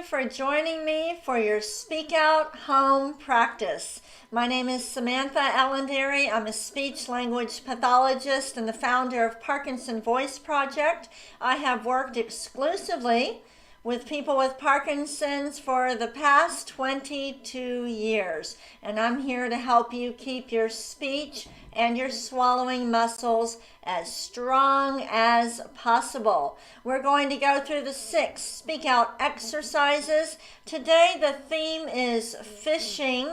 you for joining me for your Speak Out Home practice. My name is Samantha Allendary. I'm a speech language pathologist and the founder of Parkinson Voice Project. I have worked exclusively with people with Parkinson's for the past 22 years, and I'm here to help you keep your speech and your swallowing muscles as strong as possible. We're going to go through the 6 speak out exercises. Today the theme is fishing,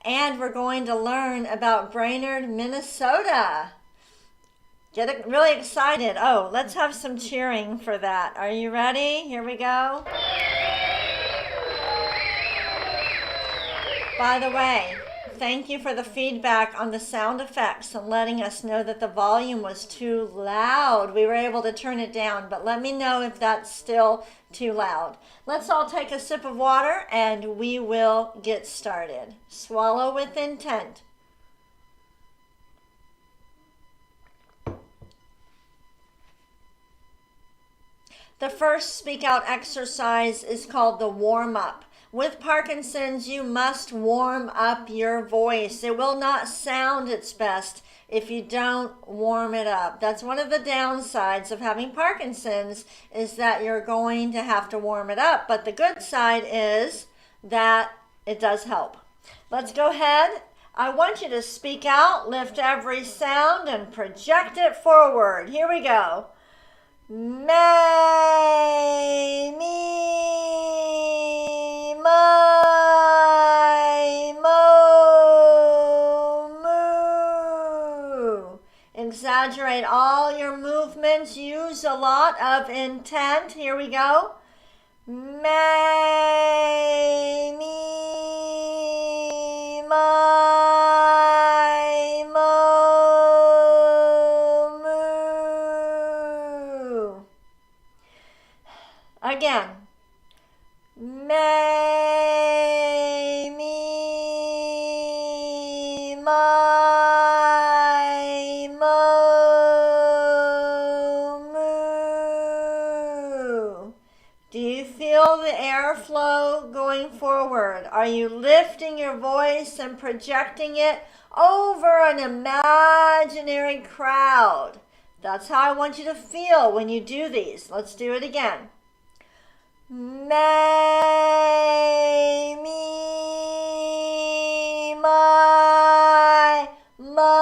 and we're going to learn about Brainerd, Minnesota. Get really excited. Oh, let's have some cheering for that. Are you ready? Here we go. By the way, thank you for the feedback on the sound effects and letting us know that the volume was too loud. We were able to turn it down, but let me know if that's still too loud. Let's all take a sip of water and we will get started. Swallow with intent. The first speak out exercise is called the warm up. With Parkinson's, you must warm up your voice. It will not sound its best if you don't warm it up. That's one of the downsides of having Parkinson's, is that you're going to have to warm it up. But the good side is that it does help. Let's go ahead. I want you to speak out, lift every sound, and project it forward. Here we go. May, me, my, mo, moo. Exaggerate all your movements. Use a lot of intent. Here we go. May, me, my, mo, moo. Again. May, me, my, mo, moo. Do you feel the airflow going forward? Are you lifting your voice and projecting it over an imaginary crowd? That's how I want you to feel when you do these. Let's do it again. May, me, my, mo,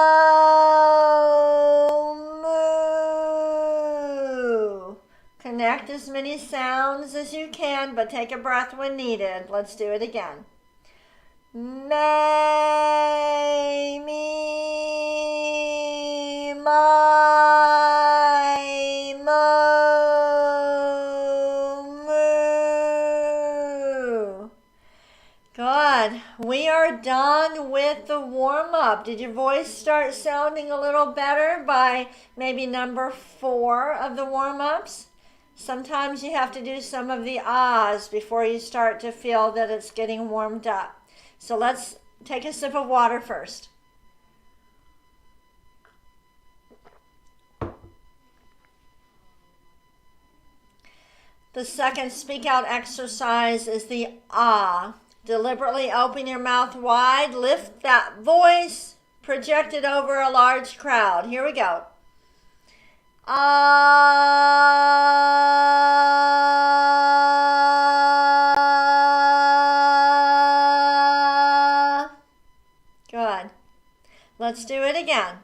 moo. Connect as many sounds as you can, but take a breath when needed. Let's do it again. May, me, my, mo, moo. Good. We are done with the warm-up. Did your voice start sounding a little better by maybe number 4 of the warm-ups? Sometimes you have to do some of the ahs before you start to feel that it's getting warmed up. So let's take a sip of water first. The second speak out exercise is the ah. Deliberately open your mouth wide, lift that voice, project it over a large crowd. Here we go. Ah. Good. Let's do it again.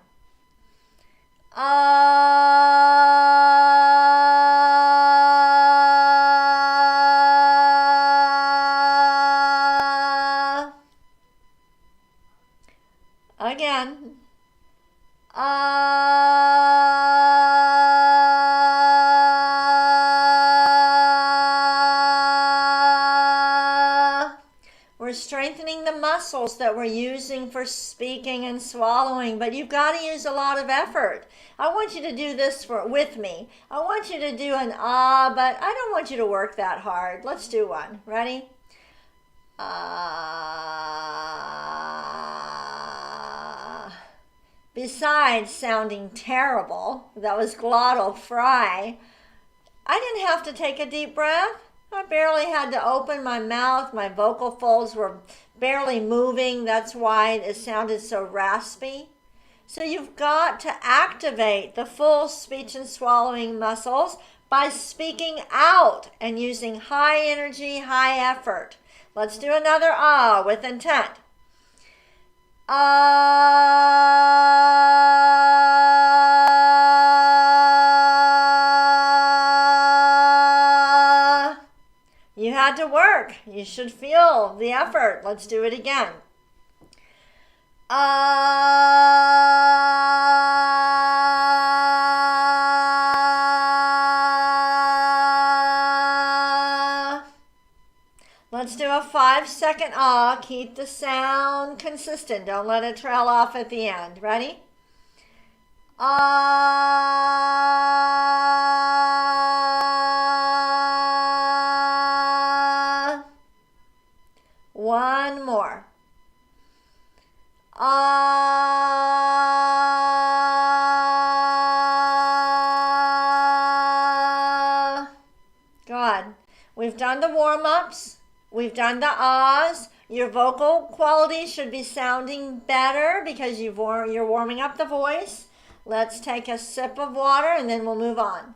Again. We're strengthening the muscles that we're using for speaking and swallowing, but you've got to use a lot of effort. I want you to do this with me. I want you to do an ah, but I don't want you to work that hard. Let's do one. Ready? Ah. Besides sounding terrible, that was glottal fry, I didn't have to take a deep breath. I barely had to open my mouth. My vocal folds were barely moving. That's why it sounded so raspy. So you've got to activate the full speech and swallowing muscles by speaking out and using high energy, high effort. Let's do another ah with intent. Ah. You had to work. You should feel the effort. Let's do it again. Let's do a 5-second ah. Keep the sound consistent. Don't let it trail off at the end. Ready? Ah. One more. Ah. Good. We've done the warm-ups. We've done the ahs. Your vocal quality should be sounding better because you're warming up the voice. Let's take a sip of water and then we'll move on.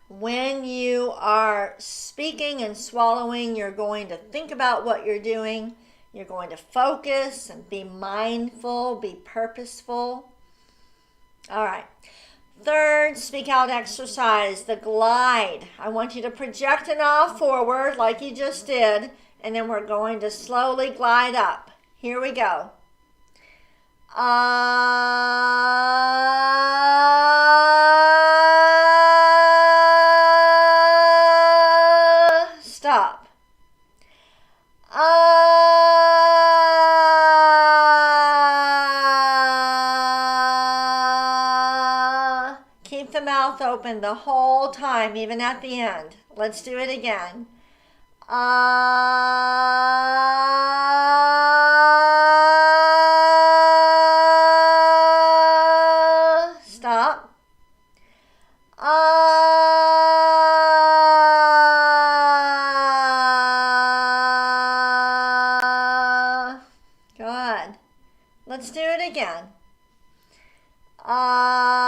When you are speaking and swallowing, you're going to think about what you're doing. You're going to focus and be mindful, be purposeful. All right. Third speak out exercise, the glide. I want you to project an ah forward like you just did, and then we're going to slowly glide up. Here we go. Ah. Stop. Ah. Keep the mouth open the whole time, even at the end. Let's do it again. Ah. Stop. Ah. Good. Let's do it again. Ah.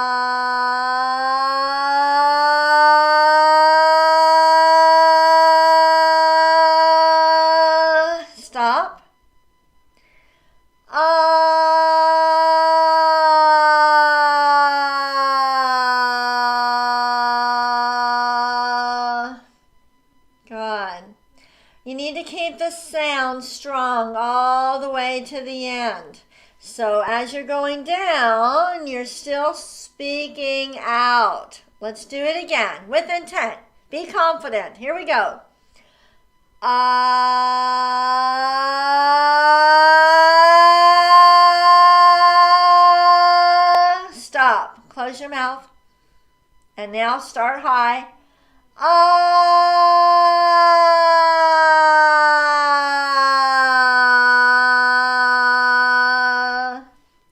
Stop. Ah. Good. You need to keep the sound strong all the way to the end. So as you're going down, you're still speaking out. Let's do it again with intent. Be confident. Here we go. Ah. Stop. Close your mouth. And now start high. Ah.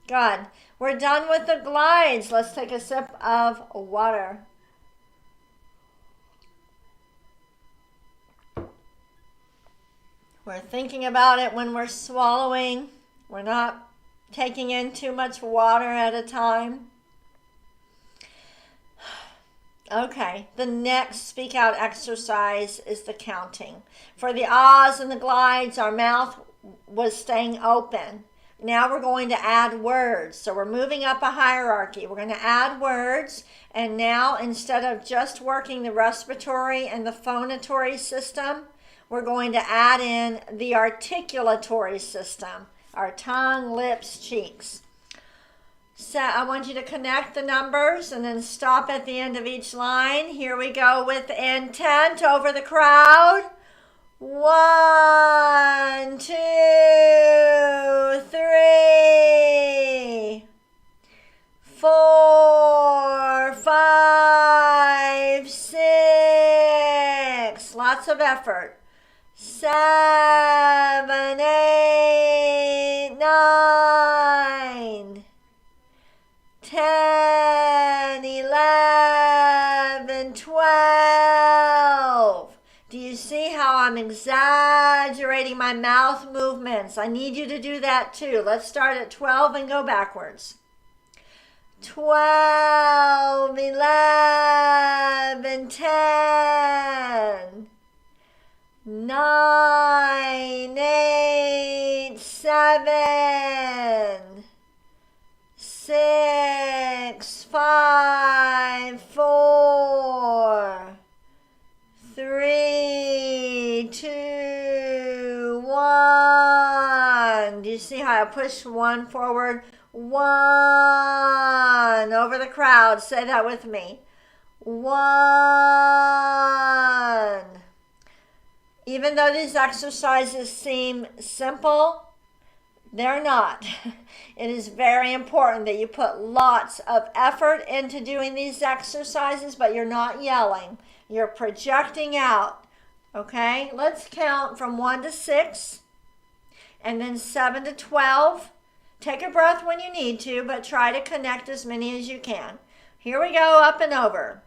Good. We're done with the glides. Let's take a sip of water. We're thinking about it when we're swallowing. We're not taking in too much water at a time. Okay, the next speak out exercise is the counting. For the ahs and the glides, our mouth was staying open. Now we're going to add words. So we're moving up a hierarchy. We're going to add words. And now instead of just working the respiratory and the phonatory system, we're going to add in the articulatory system, our tongue, lips, cheeks. So I want you to connect the numbers and then stop at the end of each line. Here we go with intent over the crowd. 1, 2, 3, 4, 5, 6. Lots of effort. 7, 8, 9, 10, 11, Do you see how I'm exaggerating my mouth movements? I need you to do that too. Let's start at 12 and go backwards. 12, 11, 10, 9, 8, 7, 6, 5, 4, 3, 2, 1. Do you see how I push one forward? 1 over the crowd. Say that with me. 1. Even though these exercises seem simple, they're not. It is very important that you put lots of effort into doing these exercises, but you're not yelling. You're projecting out. Okay? Let's count from 1 to 6 and then 7 to 12. Take a breath when you need to, but try to connect as many as you can. Here we go, up and over.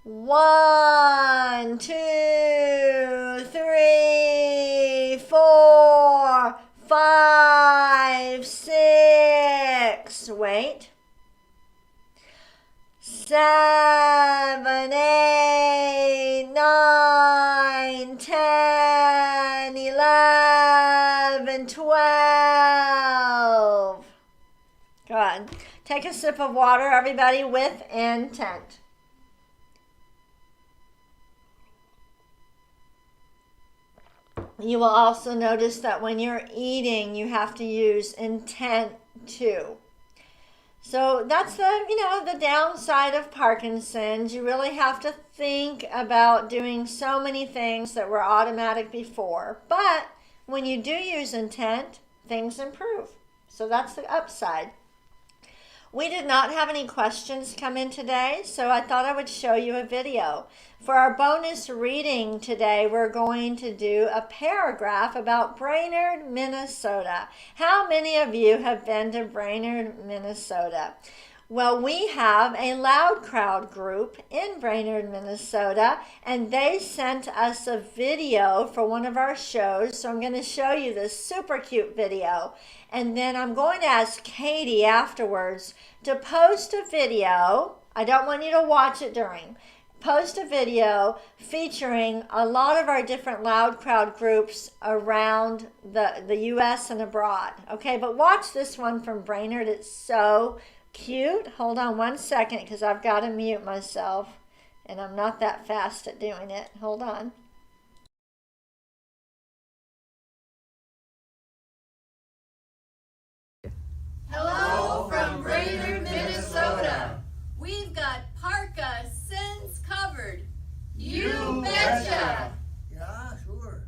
1, 2, 3, 4, 5, 6. Wait. 7, 8, 9, 10, 11, 12. Good. Take a sip of water, everybody, with intent. You will also notice that when you're eating, you have to use intent too. So that's the downside of Parkinson's. You really have to think about doing so many things that were automatic before. But when you do use intent, things improve. So that's the upside. We did not have any questions come in today, so I thought I would show you a video. For our bonus reading today, we're going to do a paragraph about Brainerd, Minnesota. How many of you have been to Brainerd, Minnesota? Well, we have a Loud Crowd group in Brainerd, Minnesota, and they sent us a video for one of our shows. So I'm going to show you this super cute video. And then I'm going to ask Katie afterwards to post a video. I don't want you to watch it during. Post a video featuring a lot of our different Loud Crowd groups around the U.S. and abroad. Okay, but watch this one from Brainerd. It's so cute. Hold on one second because I've got to mute myself, and I'm not that fast at doing it. Hold on. Hello from Brainerd, Minnesota. We've got Parkinson's covered. You betcha. Yeah, sure.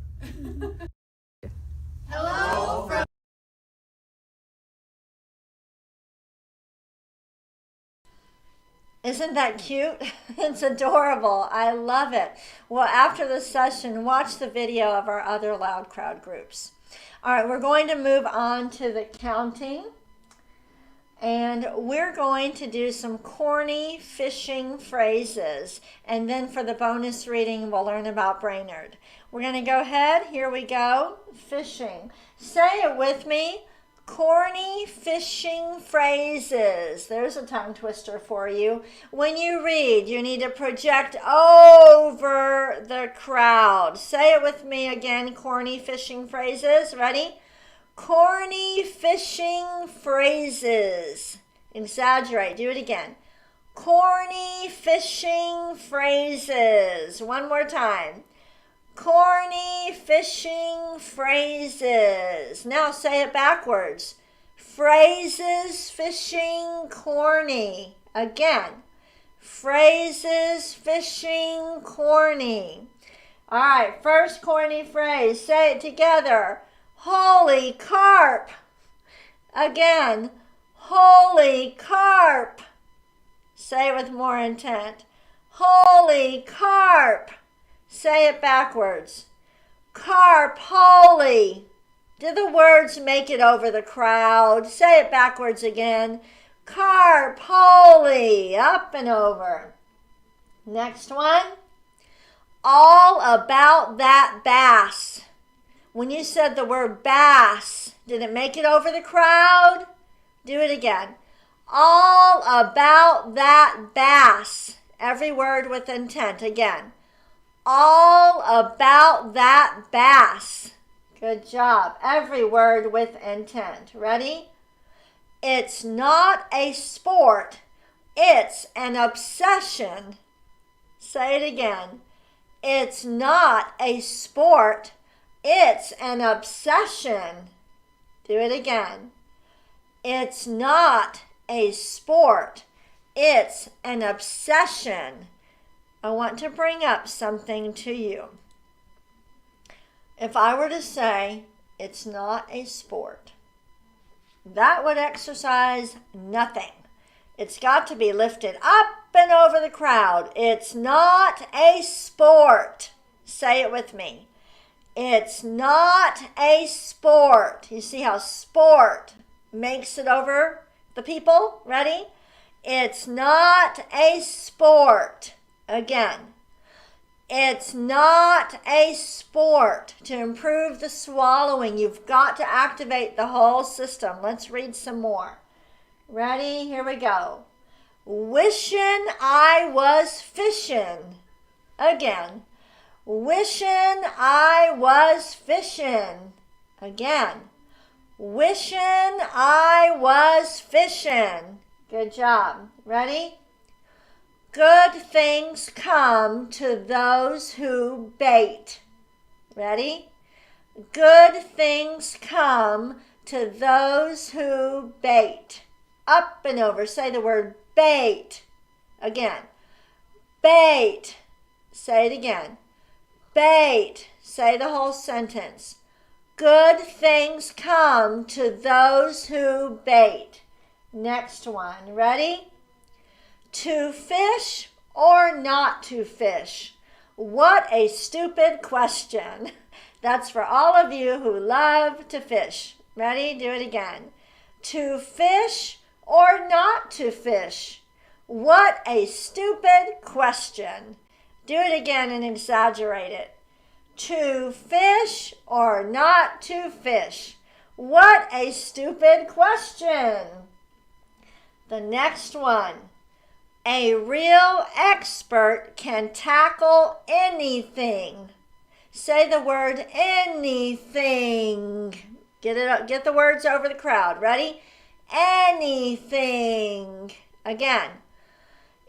Hello from Isn't that cute? It's adorable. I love it. Well, after the session, watch the video of our other Loud Crowd groups. All right, we're going to move on to the counting. And we're going to do some corny fishing phrases. And then for the bonus reading, we'll learn about Brainerd. We're going to go ahead. Here we go. Fishing. Say it with me. Corny fishing phrases. There's a tongue twister for you. When you read, you need to project over the crowd. Say it with me again. Corny fishing phrases. Ready? Corny fishing phrases. Exaggerate. Do it again. Corny fishing phrases. One more time. Corny fishing phrases. Now say it backwards. Phrases fishing corny. Again. Phrases fishing corny. All right, first corny phrase. Say it together. Holy carp. Again, holy carp. Say it with more intent. Holy carp. Say it backwards. Carp holy. Do the words make it over the crowd? Say it backwards again. Carp holy. Up and over. Next one. all about that bass. When you said the word bass, did it make it over the crowd? Do it again. All about that bass. Every word with intent. Again. All about that bass. Good job. Every word with intent. Ready? It's not a sport. It's an obsession. Say it again. It's not a sport. It's an obsession. Do it again. It's not a sport. It's an obsession. I want to bring up something to you. If I were to say it's not a sport, that would exercise nothing. It's got to be lifted up and over the crowd. It's not a sport. Say it with me. It's not a sport. You see how sport makes it over the people? Ready? It's not a sport. Again. It's not a sport. To improve the swallowing, you've got to activate the whole system. Let's read some more. Ready? Here we go. Wishing I was fishing. Again. Wishing I was fishing. Again. Wishing I was fishing. Good job. Ready? Good things come to those who bait. Ready? Good things come to those who bait. Up and over. Say the word bait. Again. Bait. Say it again. Bait. Say the whole sentence. Good things come to those who bait. Next one. Ready? To fish or not to fish? What a stupid question. That's for all of you who love to fish. Ready? Do it again. To fish or not to fish? What a stupid question. Do it again and exaggerate it. To fish or not to fish? What a stupid question. The next one. A real expert can tackle anything. Say the word anything. Get the words over the crowd. Ready? Anything. Again.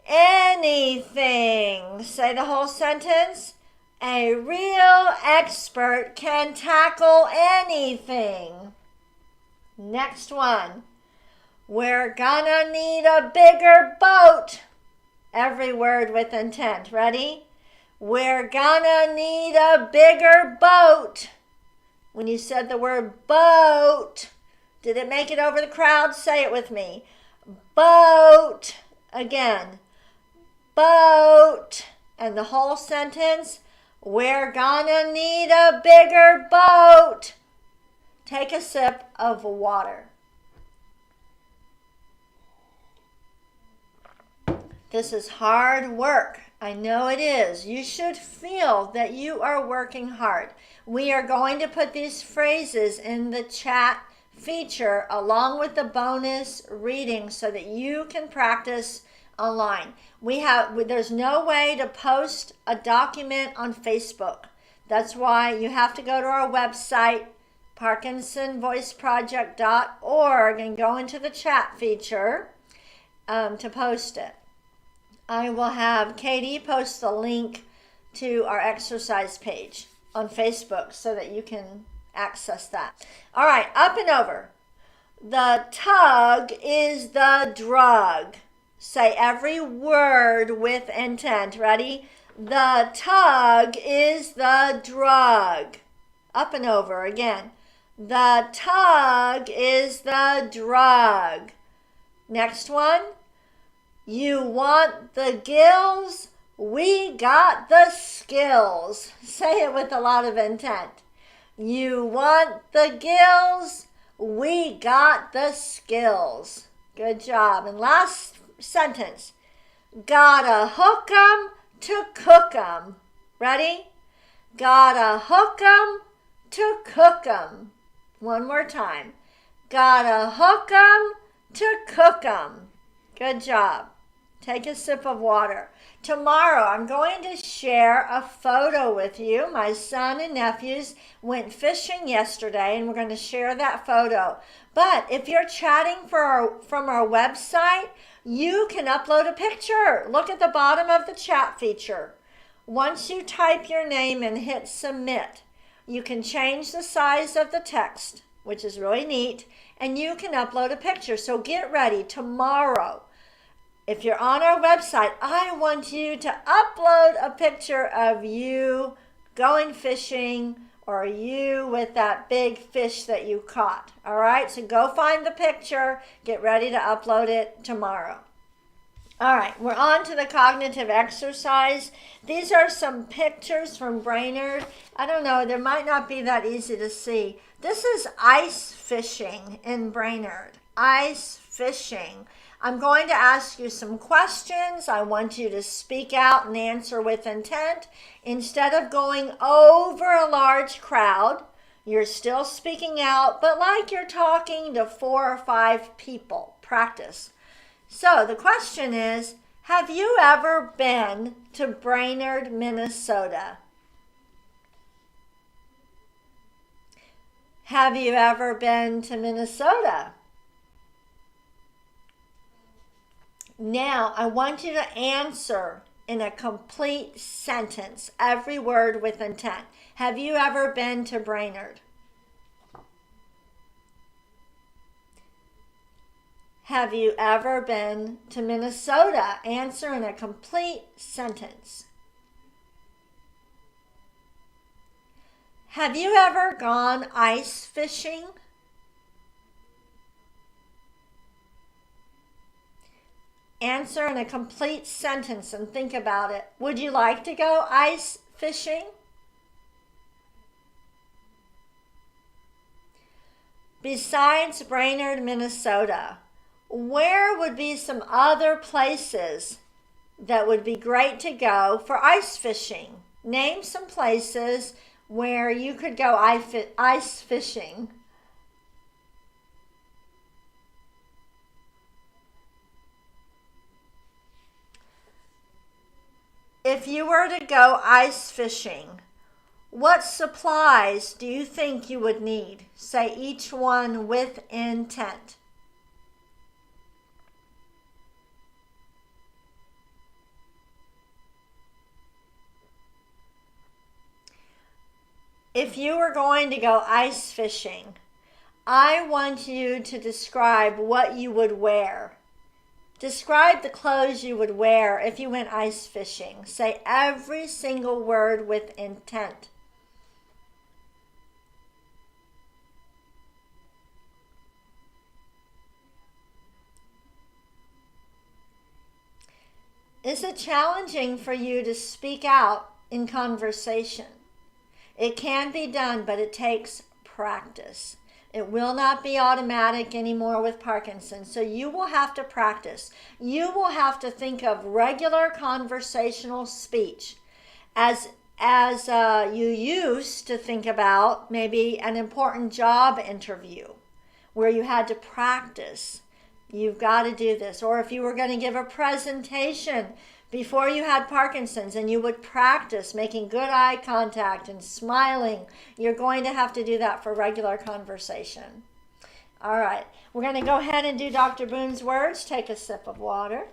Anything. Say the whole sentence. A real expert can tackle anything. Next one. We're gonna need a bigger boat. Every word with intent. Ready? We're gonna need a bigger boat. When you said the word boat, did it make it over the crowd? Say it with me. Boat. Again. Boat. And the whole sentence. We're gonna need a bigger boat. Take a sip of water. This is hard work. I know it is. You should feel that you are working hard. We are going to put these phrases in the chat feature along with the bonus reading so that you can practice online. There's no way to post a document on Facebook. That's why you have to go to our website, parkinsonvoiceproject.org, and go into the chat feature to post it. I will have Katie post the link to our exercise page on Facebook so that you can access that. All right, up and over. The tug is the drug. Say every word with intent. Ready? The tug is the drug. Up and over again. The tug is the drug. Next one. You want the gills? We got the skills. Say it with a lot of intent. You want the gills? We got the skills. Good job. And last sentence. Gotta hook 'em to cook 'em. Ready? Gotta hook 'em to cook 'em. One more time. Gotta hook 'em to cook 'em. Good job. Take a sip of water. Tomorrow, I'm going to share a photo with you. My son and nephews went fishing yesterday, and we're going to share that photo. But if you're chatting from our website, you can upload a picture. Look at the bottom of the chat feature. Once you type your name and hit submit, you can change the size of the text, which is really neat, and you can upload a picture. So get ready tomorrow. If you're on our website, I want you to upload a picture of you going fishing or you with that big fish that you caught. All right, so go find the picture. Get ready to upload it tomorrow. All right, we're on to the cognitive exercise. These are some pictures from Brainerd. I don't know, they might not be that easy to see. This is ice fishing in Brainerd. Ice fishing. I'm going to ask you some questions. I want you to speak out and answer with intent. Instead of going over a large crowd, you're still speaking out, but like you're talking to 4 or 5 people. Practice. So the question is, have you ever been to Brainerd, Minnesota? Have you ever been to Minnesota? Now, I want you to answer in a complete sentence, every word with intent. Have you ever been to Brainerd? Have you ever been to Minnesota? Answer in a complete sentence. Have you ever gone ice fishing? Answer in a complete sentence and think about it. Would you like to go ice fishing? Besides Brainerd, Minnesota, where would be some other places that would be great to go for ice fishing? Name some places where you could go ice fishing. If you were to go ice fishing, what supplies do you think you would need? Say each one with intent. If you were going to go ice fishing, I want you to describe what you would wear. Describe the clothes you would wear if you went ice fishing. Say every single word with intent. Is it challenging for you to speak out in conversation? It can be done, but it takes practice. It will not be automatic anymore with Parkinson, so you will have to practice. You will have to think of regular conversational speech as you used to think about maybe an important job interview where you had to practice. You've got to do this. Or if you were going to give a presentation before you had Parkinson's and you would practice making good eye contact and smiling, you're going to have to do that for regular conversation. All right, we're going to go ahead and do Dr. Boone's words. Take a sip of water.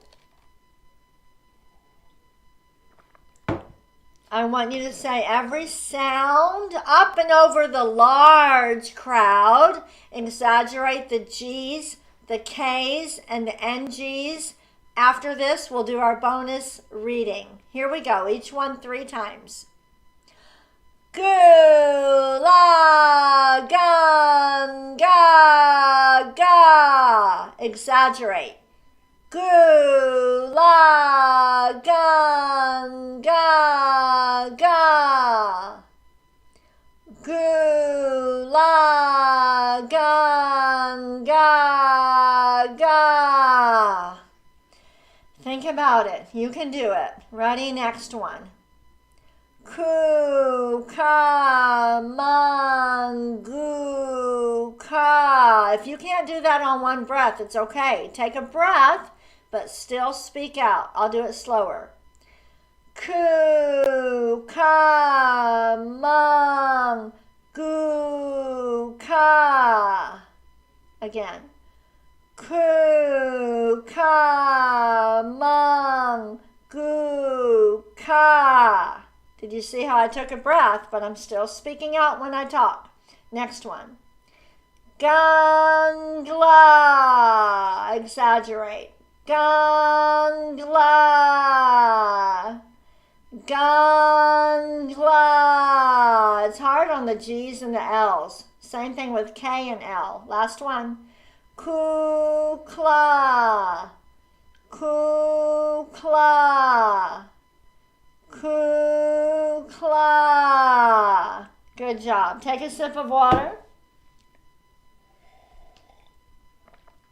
I want you to say every sound up and over the large crowd. Exaggerate the G's, the K's, and the NG's. After this, we'll do our bonus reading. Here we go, each one 3 times. Gula, gun, ga, ga. Exaggerate. Gula, gun, ga, ga. Gula, gun, ga, ga. Think about it. You can do it. Ready? Next one. Ku, ka, man, gu, ka. If you can't do that on one breath, it's okay. Take a breath, but still speak out. I'll do it slower. Ku, ka, man, gu, ka. Again. Ku, ka, man, gu, ka. Did you see how I took a breath, but I'm still speaking out when I talk? Next one. Gangla. Exaggerate. Gangla. Gangla. It's hard on the G's and the L's. Same thing with K and L. Last one. Kukla. Kukla. Kukla. Good job. Take a sip of water.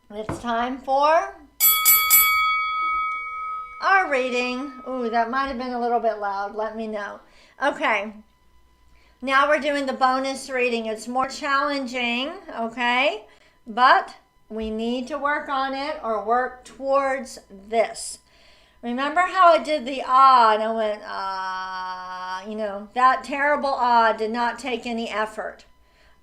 It's time for our reading. Ooh, that might have been a little bit loud. Let me know. Okay. Now we're doing the bonus reading. It's more challenging, okay? But we need to work on it or work towards this. Remember how I did the ah and I went, ah, that terrible ah did not take any effort.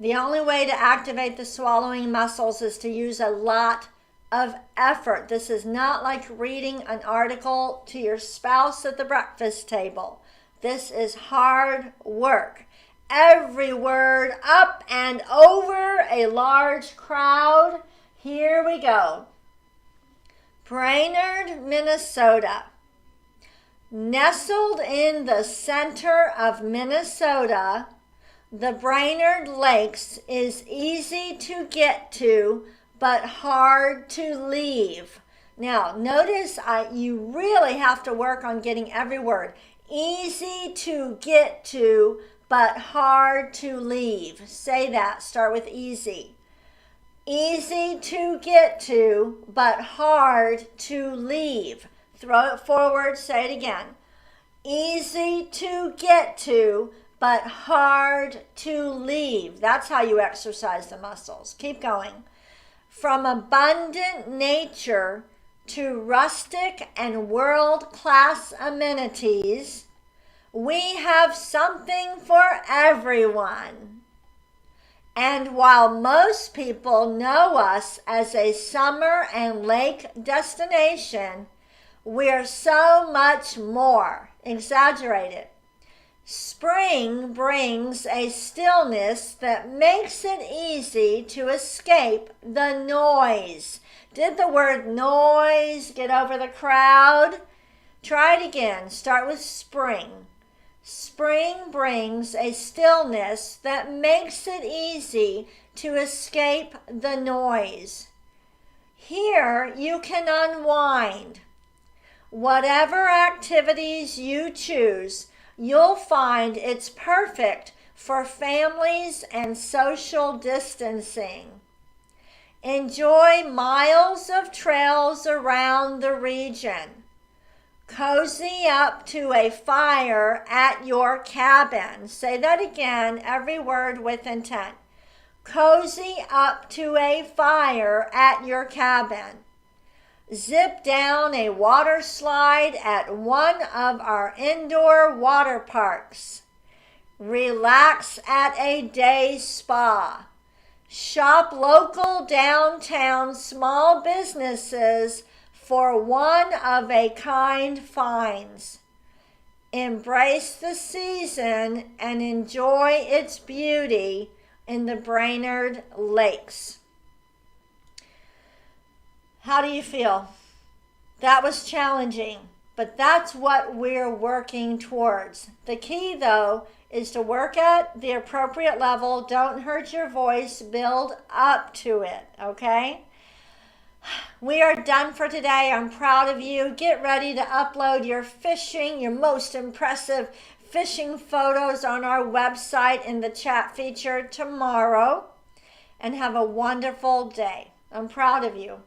The only way to activate the swallowing muscles is to use a lot of effort. This is not like reading an article to your spouse at the breakfast table. This is hard work. Every word up and over a large crowd. Here we go. Brainerd, Minnesota. Nestled in the center of Minnesota, the Brainerd Lakes is easy to get to, but hard to leave. Now, notice you really have to work on getting every word. Easy to get to, but hard to leave. Say that. Start with easy. Easy to get to, but hard to leave. Throw it forward. Say it again. Easy to get to, but hard to leave. That's how you exercise the muscles. Keep going. From abundant nature to rustic and world-class amenities, we have something for everyone. And while most people know us as a summer and lake destination, we're so much more. Exaggerate it. Spring brings a stillness that makes it easy to escape the noise. Did the word noise get over the crowd? Try it again. Start with spring. Spring brings a stillness that makes it easy to escape the noise. Here you can unwind. Whatever activities you choose, you'll find it's perfect for families and social distancing. Enjoy miles of trails around the region. Cozy up to a fire at your cabin. Say that again, every word with intent. Cozy up to a fire at your cabin. Zip down a water slide at one of our indoor water parks. Relax at a day spa. Shop local downtown small businesses for one-of-a-kind finds. Embrace the season and enjoy its beauty in the Brainerd Lakes. How do you feel? That was challenging, but that's what we're working towards. The key, though, is to work at the appropriate level. Don't hurt your voice. Build up to it, okay? We are done for today. I'm proud of you. Get ready to upload your most impressive fishing photos on our website in the chat feature tomorrow. And have a wonderful day. I'm proud of you.